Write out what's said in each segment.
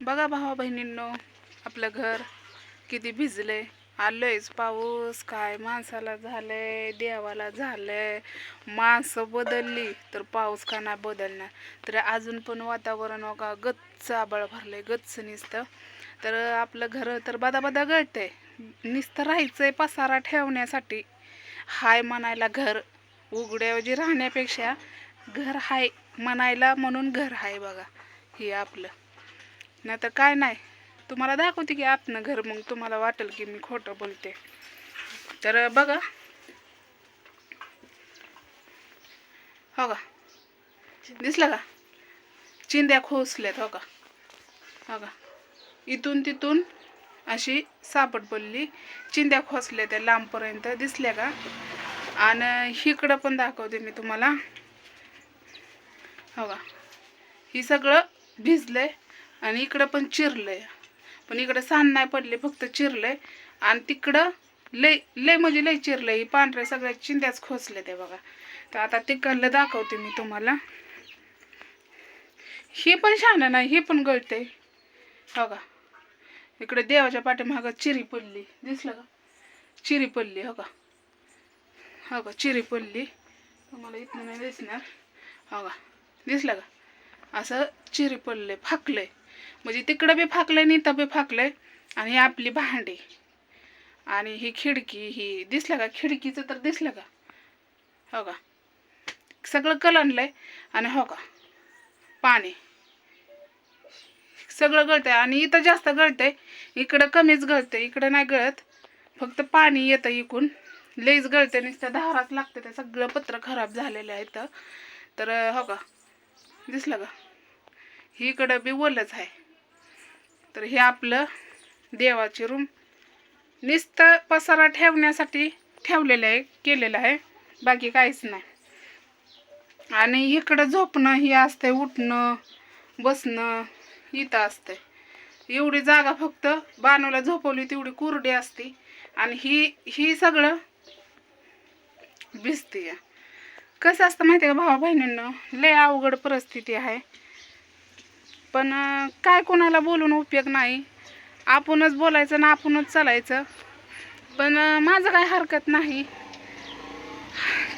बघा भावा बहिणींनो, आपलं घर किती भिजले. आलोयच पाऊस, काय माणसाला झालंय, देवाला झालंय. माणसं बदलली तर पाऊस का नाही बदलणार. तर अजून पण वातावरण बघा गच्च आभाळ भरलंय, गच्च नुसतं. तर आपलं घर तर बदाबदा गळतंय. नुसतं राहायचंय पसारा ठेवण्यासाठी. हाय म्हणायला घर, उघड्याऐवजी राहण्यापेक्षा घर हाय म्हणायला म्हणून घर हाय बघा. हे आपलं नाही तर काय नाही. तुम्हाला दाखवते की आतनं घर, मग तुम्हाला वाटेल की मी खोटं बोलते. तर बघा, हो का, दिसलं का, चिंध्या खोसल्यात हो का. हो का, इथून तिथून अशी सापट पडली, चिंध्या खोसल्या त्या लांबपर्यंत दिसल्या का. आणि इकडं पण दाखवते मी तुम्हाला. हो का, ही सगळं भिजलंय आणि इकडं पण चिरलंय. पण इकडं सांड नाही पडले, फक्त चिरलंय. आणि तिकडं लय लय म्हणजे लय चिरलंय. पांढऱ्या सगळ्या चिंध्याच खोसल्या त्या बघा. तर आता तिकडलं दाखवते मी तुम्हाला. हे पण छान नाही, हे पण गळतंय हो का. इकडे देवाच्या पाठीमागं चिरी पडली, दिसलं का, चिरी पडली हो का. हो का, चिरी पडली. तुम्हाला इथं नाही दिसणार हो का, दिसलं का, असं चिरी पडलंय, फाकलंय. म्हणजे तिकडं बी फाकलंय आणि इथं बी फाकलंय. आणि ही आपली भांडी आणि ही खिडकी, ही दिसलं का, खिडकीचं तर दिसलं का. हो का, सगळं कलंडलंय. आणि हो का, पाणी सगळं गळतंय. आणि इथं जास्त गळतंय, इकडं कमीच गळतंय. इकडं नाही गळत, फक्त पाणी येतं इकून. लईच गळतंय, नुसतं धाराच लागतं. ते सगळं पत्र खराब झालेलं आहे इथं. तर हो का, दिसलं का, ही इकडं बी ओलच आहे. तर हे आपलं देवाची रूम नुसतं पसारा ठेवण्यासाठी ठेवलेलं आहे, केलेलं आहे, बाकी काहीच नाही. आणि इकडं झोपणं ही असतंय, उठणं बसणं इथं असतंय. एवढी जागा फक्त बानूला झोपवली तेवढी कुरडी असते. आणि ही सगळं भिजते. कसं असतं माहिती आहे का भावा बहिणींनो, लय अवघड परिस्थिती आहे. पण काय कोणाला बोलून उपयोग नाही. आपणच बोलायचं ना आपणच चालायचं. पण माझं काय हरकत नाही,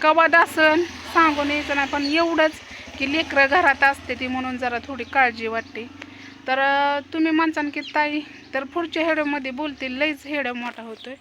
कवा दासन सांगून यायचं नाही. पण एवढंच की लेकरं घरात असते ती म्हणून जरा थोडी काळजी वाटते. तर तुम्ही म्हणसान की ताई तर पुढच्या हेड्यामध्ये बोलतील, लईच हेड्या मोठा होतोय.